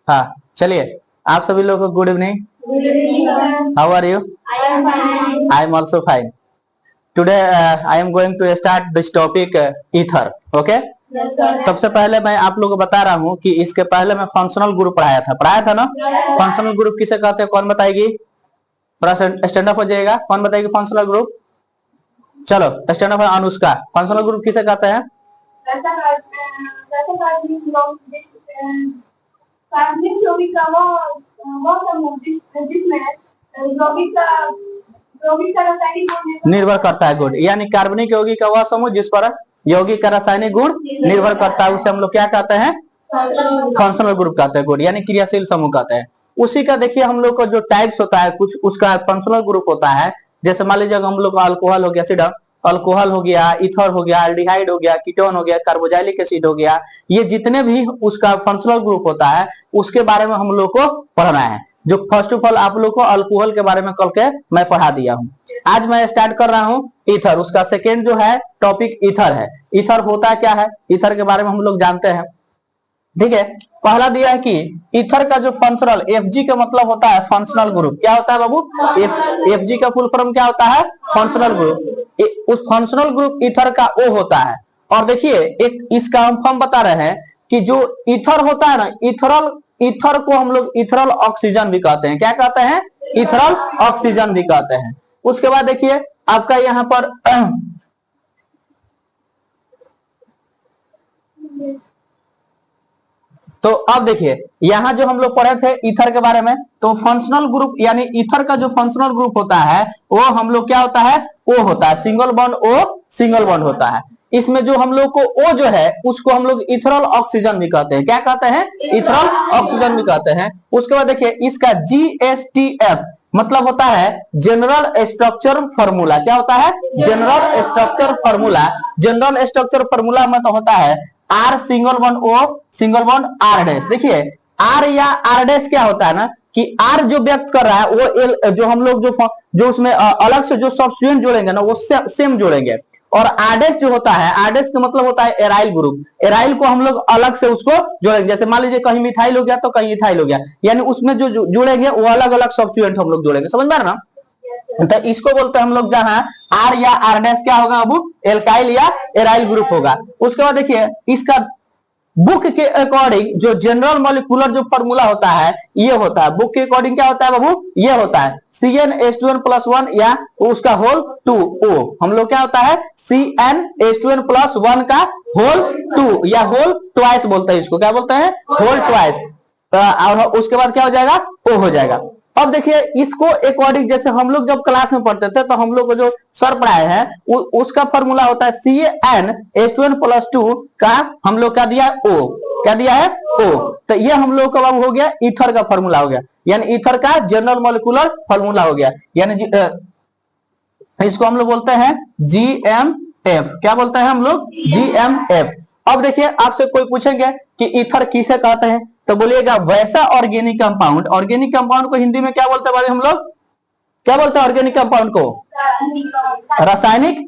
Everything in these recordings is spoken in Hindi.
हाँ चलिए, आप सभी लोगों को good evening. How are you? I am also fine. Today I am going to start this topic ether. Okay, सबसे पहले मैं आप लोगों को बता रहा हूँ कि इसके पहले मैं फंक्शनल ग्रुप पढ़ाया था ना। फंक्शनल ग्रुप किसे कहते हैं, कौन बताएगी? थोड़ा स्टैंड अप हो जाएगा, कौन बताएगी फंक्शनल ग्रुप? चलो stand up. Anushka, functional group किसे कहते हैं? निर्भर करता है गुण, यानी कार्बनिक यौगिक का वह समूह जिस पर यौगिक का रासायनिक गुण निर्भर करता है, उसे हम लोग क्या कहते हैं? फंक्शनल ग्रुप कहते हैं, गुण यानी क्रियाशील समूह कहते हैं। उसी का देखिए हम लोग को जो टाइप्स होता है कुछ उसका फंक्शनल ग्रुप होता है। जैसे मान लीजिए हम लोग अल्कोहल हो गया, एसिड अल्कोहल हो गया, इथर हो गया, एल्डिहाइड हो गया, कीटोन हो गया, कार्बोजाइलिक एसिड हो गया, ये जितने भी उसका फंक्शनल ग्रुप होता है उसके बारे में हम लोग को पढ़ना है। जो फर्स्ट ऑफ ऑल आप लोग को अल्कोहल के बारे में कल के मैं पढ़ा दिया हूँ। आज मैं स्टार्ट कर रहा हूँ ईथर। उसका सेकेंड जो है टॉपिक ईथर है। ईथर होता क्या है, ईथर के बारे में हम लोग जानते हैं। ठीक है, पहला दिया है कि ईथर का जो फंक्शनल एफजी का मतलब होता है फंक्शनल ग्रुप। क्या होता है बाबू? एफजी का फुल फॉर्म क्या होता है? Functional group. उस फंक्शनल ग्रुप ईथर का ओ होता है। और देखिए एक इसका हम बता रहे हैं कि जो ईथर होता है ना, ईथर को हम लोग ईथरल ऑक्सीजन भी कहते हैं। क्या कहते हैं? ईथरल ऑक्सीजन भी कहते हैं। उसके बाद देखिए आपका यहाँ पर तो अब देखिए यहाँ जो हम लोग पढ़े थे ईथर के बारे में, तो फंक्शनल ग्रुप यानी ईथर का जो फंक्शनल ग्रुप होता है वो हम लोग क्या होता है? ओ होता है, single bond O, single bond होता है। इसमें जो हम लोग को ओ जो है उसको हम लोग इथरल ऑक्सीजन भी कहते हैं। क्या कहते हैं? इथरल ऑक्सीजन भी कहते हैं। उसके बाद देखिए इसका GSTF मतलब होता है जनरल स्ट्रक्चर फॉर्मूला। क्या होता है? General structure formula. General structure formula मतलब होता है R single bond O single bond R dash. देखिए आर या आर डैश क्या होता है ना कि आर जो व्यक्त कर रहा है वो एल, जो हम लोग जो उसमें अलग से जो सब्स्टिट्यूएंट जोड़ेंगे ना वो सेम जोड़ेंगे। और आर डैश जो होता है, आर डैश का मतलब होता है एराइल ग्रुप। एराइल को हम लोग अलग से उसको जोड़ेंगे। जैसे मान लीजिए कहीं मिथाइल हो गया तो कहीं इथाइल हो गया, यानी उसमें जो जोड़ेंगे वो अलग अलग सब्स्टिट्यूएंट हम लोग जोड़ेंगे। समझ में आ रहा ना? तो इसको बोलते हैं हम लोग जहां आर या आर डैश क्या होगा अब? एल्काइल या एराइल ग्रुप होगा। उसके बाद देखिए इसका बुक के अकॉर्डिंग जो जनरल मॉलिक्यूलर जो फॉर्मूला होता है ये होता है। बुक के अकॉर्डिंग क्या होता है बाबू? ये होता है CnH2n+1 या उसका होल 2 O। हम लोग क्या होता है? CnH2n+1 का होल 2 या होल ट्वाइस बोलते हैं इसको। क्या बोलते हैं? होल ट्वाइस। और उसके बाद क्या हो जाएगा? O हो जाएगा। अब देखिए इसको अकॉर्डिंग जैसे हम लोग जब क्लास में पढ़ते थे तो हम लोग को जो सर पढ़ाए हैं उसका फॉर्मूला होता है CnH2n+2 का हम लोग क्या दिया? O। क्या दिया है? O। तो ये हम लोग का हो गया ईथर का फॉर्मूला हो गया, यानी ईथर का जनरल मॉलिक्यूलर फॉर्मूला हो गया। यानी इसको हम लोग बोलते हैं GMF। क्या बोलते हैं हम लोग? GMF। अब देखिए आपसे कोई पूछेंगे कि ईथर किसे कहते हैं, तो बोलिएगा वैसा ऑर्गेनिक कंपाउंड। ऑर्गेनिक कंपाउंड को हिंदी में क्या बोलते हैं हम लोग? क्या बोलते हैं ऑर्गेनिक कंपाउंड को? रासायनिक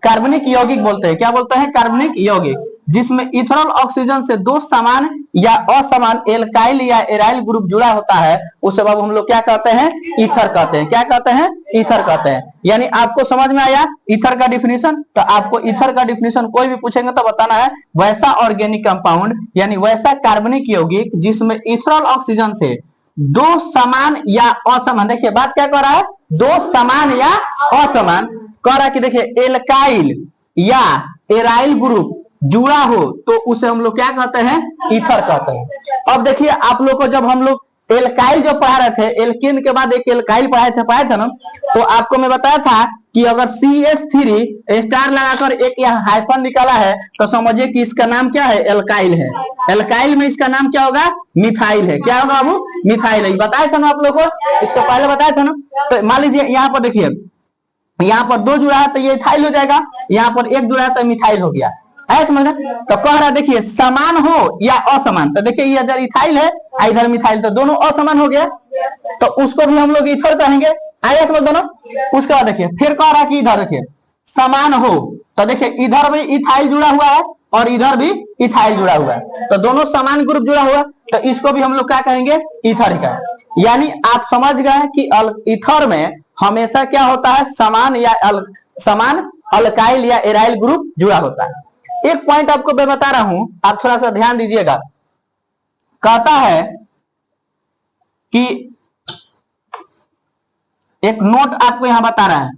कार्बनिक यौगिक बोलते हैं। क्या बोलते हैं? कार्बनिक यौगिक। जिसमें इथेनॉल ऑक्सीजन से दो समान या असमान एल्काइल या एराइल ग्रुप जुड़ा होता है उसे अब हम लोग क्या कहते हैं? ईथर कहते हैं। क्या कहते हैं? ईथर कहते हैं। यानी आपको समझ में आया ईथर का डिफिनीशन? तो आपको ईथर का डिफिनीशन कोई भी पूछेंगे तो बताना है वैसा ऑर्गेनिक कंपाउंड यानी वैसा कार्बनिक यौगिक जिसमें इथेनॉल ऑक्सीजन से दो समान या असमान, देखिए बात क्या कर रहा है? दो समान या असमान कह रहा है कि देखिए एल्काइल या एराइल ग्रुप जुड़ा हो तो उसे हम लोग क्या कहते हैं? ईथर कहते हैं। अब देखिए आप लोग को जब हम लोग एल्काइल जो पढ़ा रहे थे, एल्केन के बाद एक एल्काइल पढ़ाए थे ना, तो आपको मैं बताया था कि अगर CH3 स्टार लगाकर एक यहाँ हाइफन निकाला है तो समझिए कि इसका नाम क्या है? एल्काइल है। एल्काइल में इसका नाम क्या होगा? मिथाइल है। क्या होगा बाबू? मिथाइल है। बताया था ना आप लोग को, इसको पहले बताया था ना। तो मान लीजिए यहाँ पर देखिए यहाँ पर दो जुड़ा है तो ये इथाइल हो जाएगा, यहाँ पर एक जुड़ा है तो मिथाइल हो गया। ऐसा समझना? तो कह रहा देखिए समान हो या असमान, तो देखिए ये इधर इथाइल है इधर मिथाइल, तो दोनों असमान हो गया तो उसको भी हम लोग ईथर कहेंगे। आया समझ दोनों? उसके बाद देखिए फिर कह रहा कि इधर देखिए समान हो। तो देखिए इधर भी इथाइल जुड़ा हुआ है और इधर भी इथाइल जुड़ा हुआ है, तो दोनों समान ग्रुप जुड़ा हुआ है, तो इसको भी हम लोग क्या कहेंगे, ईथर का। यानी आप समझ गए कि ईथर में हमेशा क्या होता है, समान या समान अल्काइल या एराइल ग्रुप जुड़ा होता है। एक पॉइंट आपको मैं बता रहा हूं, आप थोड़ा सा ध्यान दीजिएगा। कहता है कि एक नोट आपको यहां बता रहा है,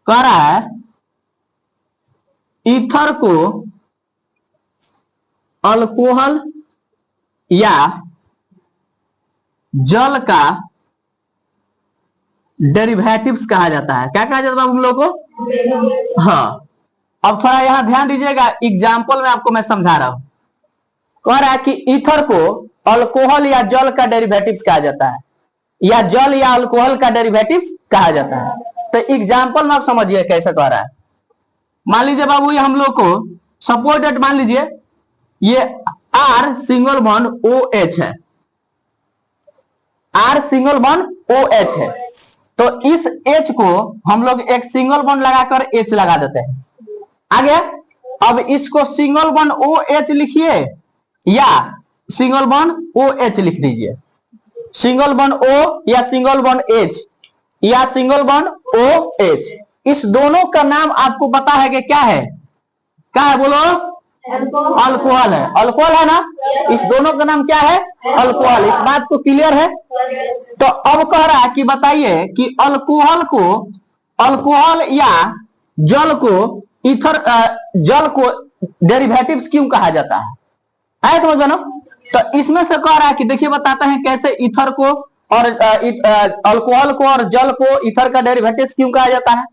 कह रहा है ईथर को अल्कोहल या जल का डेरिवेटिव्स कहा जाता है। क्या कहा जाता है हम लोग को? हाँ, अब थोड़ा यहां ध्यान दीजिएगा, एग्जाम्पल में आपको मैं समझा रहा हूं। कह रहा है कि ईथर को अल्कोहल या जल का डेरिवेटिव्स कहा जाता है, या जल या अल्कोहल का डेरिवेटिव्स कहा जाता है। तो एग्जाम्पल में आप समझिए कैसे कह रहा है। मान लीजिए बाबू, ये हम लोग को सपोज दैट, मान लीजिए ये R सिंगल बॉन्ड OH है, R सिंगल बॉन्ड OH है, तो इस H को हम लोग एक सिंगल बॉन्ड लगाकर H लगा देते हैं। आगे अब इसको सिंगल बॉन्ड OH लिखिए या सिंगल बॉन्ड OH लिख दीजिए, सिंगल बॉन्ड O या सिंगल बॉन्ड H या सिंगल बॉन्ड OH, इस दोनों का नाम आपको पता है कि क्या है? क्या है बोलो? अल्कोहल है। अल्कोहल है ना? इस दोनों का नाम क्या है? अल्कोहल। इस बात को क्लियर है? तो अब कह रहा है कि बताइए कि अल्कोहल को, अल्कोहल या जल को ईथर, जल को डेरिवेटिव्स क्यों कहा जाता है? ऐसा समझ ना? तो इसमें से कह रहा है कि देखिए बताते हैं कैसे ईथर को और अल्कोहल को और जल को ईथर का डेरिवेटिव्स क्यों कहा जाता है।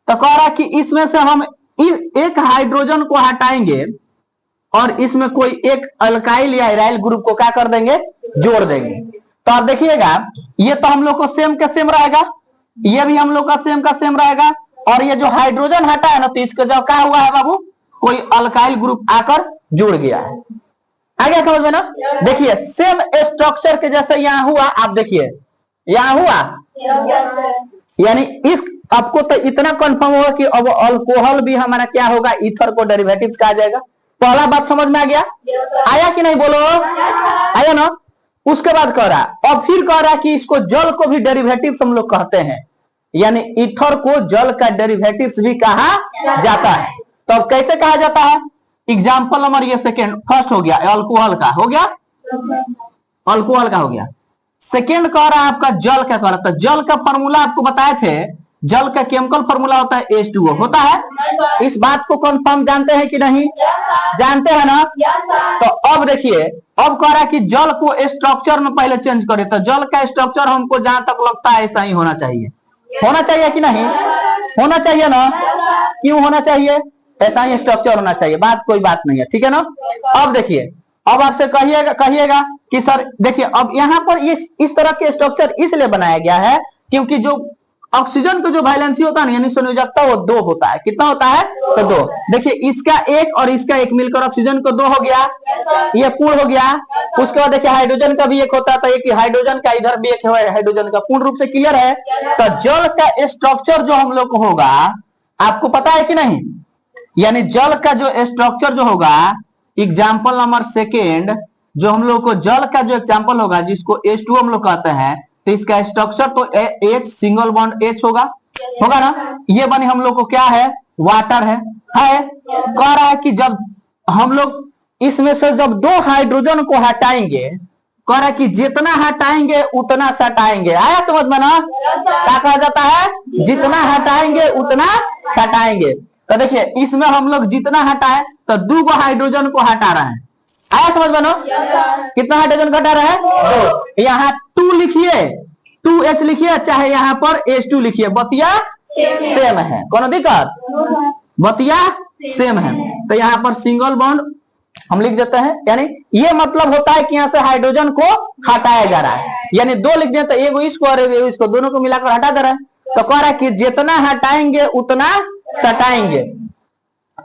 तो कह रहा है कि इसमें से हम एक हाइड्रोजन को हटाएंगे और इसमें कोई एक अल्काइल या एराइल ग्रुप को क्या कर देंगे, जोड़ देंगे। तो आप देखिएगा, ये तो हम लोग को सेम का सेम रहेगा, ये भी हम लोग का सेम रहेगा, और ये जो हाइड्रोजन हटा है ना, तो इसका जो क्या हुआ है बाबू, कोई अल्काइल ग्रुप आकर जुड़ गया है। आगे समझ में ना? देखिए सेम स्ट्रक्चर के जैसे यहाँ हुआ, आप देखिए यहाँ हुआ, यानी इस आपको तो इतना कंफर्म होगा कि अब अल्कोहल भी हमारा क्या होगा, ईथर को डेरिवेटिव्स कहा जाएगा। पहला बात समझ में आ गया? आया कि नहीं बोलो? आया ना? उसके बाद कह रहा, और फिर कह रहा कि इसको जल को भी डेरिवेटिव्स हम लोग कहते हैं, यानी ईथर को जल का डेरिवेटिव्स भी कहा जाता है। तो अब कैसे कहा जाता है? एग्जाम्पल नंबर ये सेकेंड, फर्स्ट हो गया अल्कोहल का, हो गया अल्कोहल का हो गया। सेकेंड कह रहा है आपका जल का, कह रहा था जल का फॉर्मूला आपको बताए थे, जल का केमिकल फॉर्मूला होता है H2O, होता है। इस बात को कंफर्म जानते हैं कि नहीं? जानते हैं ना? तो अब देखिए, अब कह रहा है कि जल को स्ट्रक्चर में पहले चेंज करें, तो जल का स्ट्रक्चर हमको जहां तक लगता है ऐसा ही होना चाहिए। होना चाहिए कि नहीं? होना चाहिए ना? क्यों होना चाहिए? ऐसा ही स्ट्रक्चर होना चाहिए, बात कोई बात नहीं है, ठीक है ना? अब देखिए, अब आपसे कहिएगा कि सर देखिए, अब यहाँ पर इस तरह के स्ट्रक्चर इसलिए बनाया गया है क्योंकि जो ऑक्सीजन का जो वैलेंसी होता है ना, यानी संयोजकता, वो 2 होता है। कितना होता है? तो 2। देखिए इसका 1 और इसका 1 मिलकर ऑक्सीजन को 2 हो गया, ये पूर्ण हो गया। उसके बाद देखिए हाइड्रोजन का भी 1 होता है, तो एक हाइड्रोजन का इधर भी 1 है, हाइड्रोजन का। पूर्ण रूप से क्लियर है? तो जल का स्ट्रक्चर जो हम लोग को होगा, आपको पता है कि नहीं? यानी जल का जो स्ट्रक्चर जो होगा, एग्जाम्पल नंबर सेकेंड, जो हम लोग को जल का जो एग्जाम्पल होगा, जिसको H2O हम लोग कहते हैं, तो इसका स्ट्रक्चर तो H सिंगल बॉन्ड H होगा ना? ये बने हम लोग को क्या है, वाटर है। कह रहा है कि जब हम लोग इसमें से जब 2 हाइड्रोजन को हटाएंगे, कह रहा है कि जितना हटाएंगे उतना सटाएंगे। आया समझ में ना? क्या कहा जाता है? जितना हटाएंगे उतना सटाएंगे। तो देखिए इसमें हम लोग जितना हटाए, तो 2 हाइड्रोजन को हटा रहे हैं। आया समझ में ना? कितना हाइड्रोजन घटा रहे हैं? 2। यहाँ 2 लिखिए, 2H लिखिए, चाहे यहाँ पर H2 लिखिए, बतिया सेम है, कौन दिक्कत? बतिया सेम है। तो यहाँ पर सिंगल बॉन्ड हम लिख देते हैं, यानी ये मतलब होता है कि यहाँ से हाइड्रोजन को हटाया जा रहा है, यानी 2 लिख दें तो एगो इसको और एगो इसको, दोनों को मिलाकर हटा दे रहा है। तो कह रहा है कि जितना हटाएंगे उतना सटाएंगे।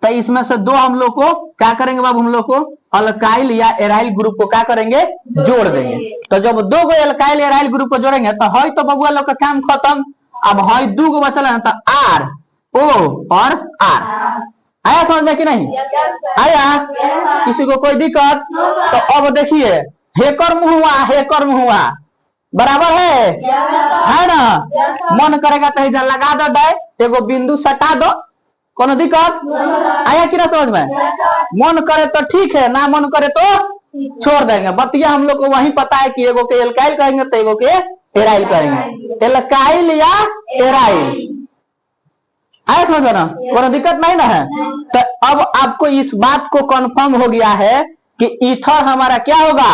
तो इसमें से 2 हम लोग को क्या करेंगे बाबू, हम लोग को अल्काइल या एराइल ग्रुप को क्या करेंगे, जोड़ देंगे। तो जब 2 अल्काइल एराइल ग्रुप को जोड़ेंगे तो है तो बबुआ लोग का काम खत्म। अब हई दू गो बचल है तो आर ओ और आर आया समझ में कि नहीं आया किसी को कोई दिक्कत तो अब देखिए हेकर मुहुआ बराबर है ना मन करेगा तो इधर लगा दो डैश एगो बिंदु सटा दो कोनो दिक्कत आया कि ना समझ में मन करे तो ठीक है ना मन करे तो छोड़ देंगे बतिया हम लोग को वही पता है कि एगो के एल्काइल कहेंगे तो एगो के एराइल कहेंगे एल्काइल या एराइल आया समझ में ना कोनो दिक्कत नहीं ना है तो अब आपको इस बात को कंफर्म हो गया है कि ईथर हमारा क्या होगा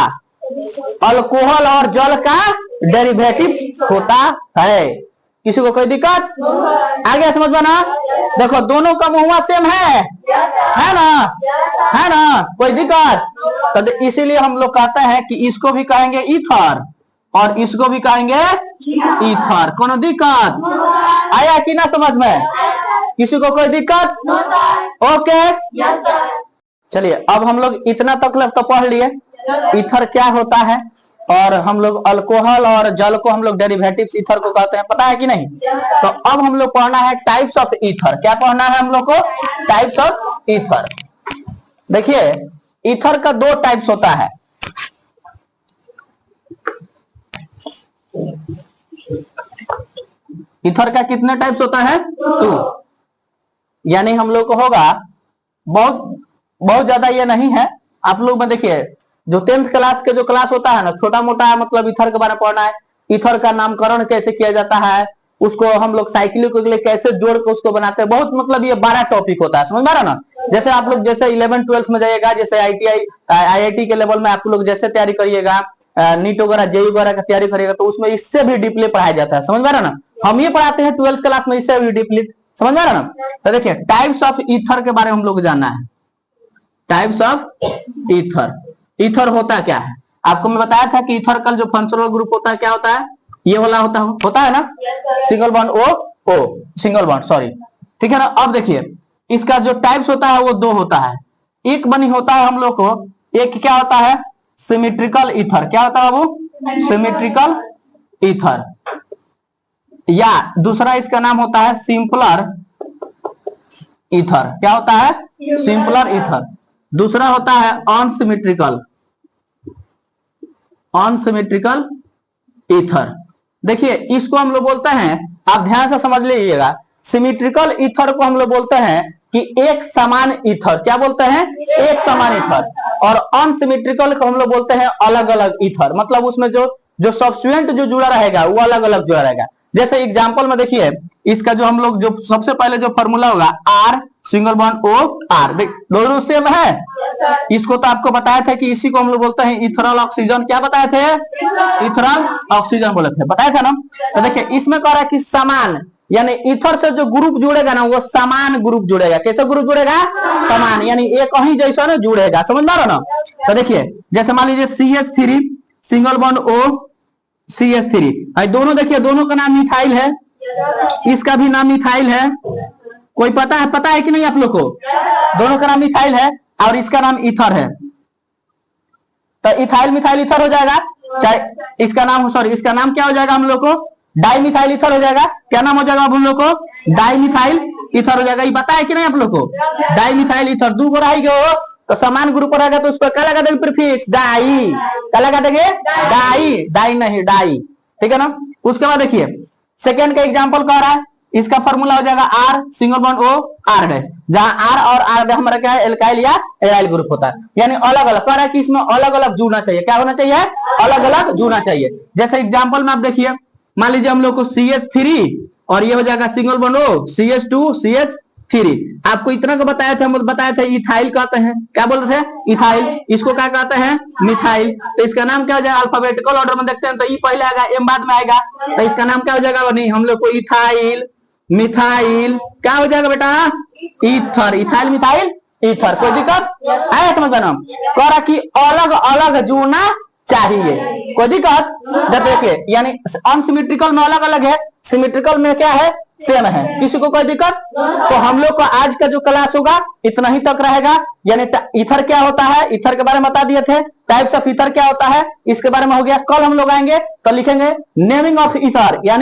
अल्कोहल और जल का डेरिवेटिव होता है किसी को कोई दिक्कत आगे समझ में ना देखो दोनों का मुहुआ सेम है ना कोई दिक्कत तो इसीलिए हम लोग कहते हैं कि इसको भी कहेंगे ईथर और इसको भी कहेंगे ईथर कोनो दिक्कत आया कि ना समझ में किसी को कोई दिक्कत ओके चलिए अब हम लोग इतना तक तो पढ़ लिए ईथर क्या होता है और हम लोग अल्कोहल और जल को हम लोग डेरिवेटिव्स ईथर को कहते हैं पता है कि नहीं तो अब हम लोग पढ़ना है टाइप्स ऑफ ईथर क्या पढ़ना है हम लोग को टाइप्स ऑफ ईथर देखिए ईथर का दो टाइप्स होता है ईथर का कितने टाइप्स होता है 2 यानी हम लोग को होगा बहुत ज्यादा ये नहीं है आप लोग में देखिए जो 10th क्लास के जो क्लास होता है ना छोटा मोटा मतलब ईथर के बारे में पढ़ना है ईथर का नामकरण कैसे किया जाता है उसको हम लोग साइकिल के लिए कैसे जोड़ के उसको बनाते हैं बहुत मतलब ये 12 टॉपिक होता है समझ में आ रहा ना जैसे आप लोग जैसे 11-12 में जाइएगा जैसे IIT के लेवल में आप लोग जैसे तैयारी करिएगा नीट वगैरह जेई वगैरह का तैयारी करिएगा तो उसमें इससे भी डीपली पढ़ाया जाता है समझ में आ रहा ना हम ये पढ़ाते हैं 12th क्लास में इससे भी डीपली समझ में आ रहा ना तो देखिए टाइप्स ऑफ ईथर के बारे में हम लोग जानना है टाइप्स ऑफ ईथर ईथर होता क्या है आपको मैं बताया था कि ईथर का जो फंक्शनल ग्रुप होता है क्या होता है ये वाला होता है ना single bond O single bond sorry ठीक है ना अब देखिए इसका जो टाइप्स होता है वो 2 होता है एक बनी होता है हम लोग को एक क्या होता है सिमेट्रिकल ईथर क्या होता है बाबू सिमेट्रिकल ईथर या दूसरा इसका नाम होता है सिंपलर ईथर क्या होता है सिंपलर ईथर दूसरा होता है अनसिमेट्रिकल ईथर देखिए इसको हम लोग बोलते हैं आप ध्यान से समझ लीजिएगा सिमेट्रिकल ईथर को हम लोग बोलते हैं कि एक समान ईथर क्या बोलते हैं एक समान ईथर और अनसिमेट्रिकल को हम लोग बोलते हैं अलग अलग ईथर मतलब उसमें जो सब्स्टिट्यूएंट जो जुड़ा रहेगा वो अलग अलग जुड़ा रहेगा जैसे एग्जांपल में देखिए इसका जो हम लोग जो सबसे पहले जो फॉर्मूला होगा R single bond O R दोनों सेम है इसको तो आपको बताया था कि इसी को हम लोग बोलते हैं इथेनॉल ऑक्सीजन क्या बताए थे इथेनॉल ऑक्सीजन बोले थे बताया था ना तो देखिए इसमें कह रहा है कि समान यानी ईथर से जो ग्रुप जुड़ेगा ना वो समान ग्रुप जुड़ेगा कैसे ग्रुप जुड़ेगा समान यानी एक ही जैसा ना जुड़ेगा समझ में आ रहा ना तो देखिए जैसे मान लीजिए CH3 single bond O CH3 दोनों देखिए दोनों का नाम मिथाइल है इसका भी नाम मिथाइल है कोई पता है कि नहीं आप लोग को दोनों का नाम मिथाइल है और इसका नाम ईथर है तो इथाइल मिथाइल ईथर हो जाएगा चाहे इसका नाम क्या हो जाएगा हम लोग को डाई मिथाइल ईथर हो जाएगा क्या नाम हो जाएगा आप लोग को डाई मिथाइल ईथर हो जाएगा ये पता है कि नहीं आप लोग को डाई मिथाइल ईथर 2 को रहेगा तो समान ग्रुप रहेगा तो उस पर क्या लगा देंगे प्रीफिक्स डाई क्या लगा देंगे डाई नहीं डाई ठीक है ना उसके बाद देखिए सेकंड का एग्जांपल कह रहा है इसका फॉर्मूला हो जाएगा R single bond O R dash जहां आर और आर डैश हमारा क्या है एल्काइल या एराइल ग्रुप होता है यानी अलग अलग कह रहा है कि इसमें अलग अलग जुड़ना चाहिए क्या होना चाहिए अलग अलग जुड़ना चाहिए जैसे एग्जांपल में आप देखिए मान लीजिए हम लोग को CH3 और ये हो जाएगा single bond O CH2 CH3 आपको इतना का बताया था इथाइल कहते हैं क्या बोलते थे इथाइल इसको क्या कहते हैं मिथाइल तो इसका नाम क्या हो जाएगा अल्फाबेटिकल ऑर्डर में देखते हैं तो ई पहले आएगा एम बाद में आएगा तो इसका नाम क्या हो जाएगा नहीं हम लोग को इथाइल मिथाइल क्या हो जाएगा बेटा ईथर इथाइल मिथाइल ईथर कोई दिक्कत आया समझ में कह रहा कि अलग अलग जुड़ना चाहिए कोई दिक्कत देखिए यानी अनसिमेट्रिकल में अलग अलग है सिमेट्रिकल में क्या है सेम है किसी को कोई दिक्कत तो हम लोग को आज का जो क्लास होगा इतना ही तक रहेगा यानी ईथर क्या होता है ईथर के बारे में बता दिए थे टाइप्स ऑफ ईथर क्या होता है इसके बारे में हो गया कल हम लोग आएंगे तो लिखेंगे नेमिंग ऑफ ईथर यानी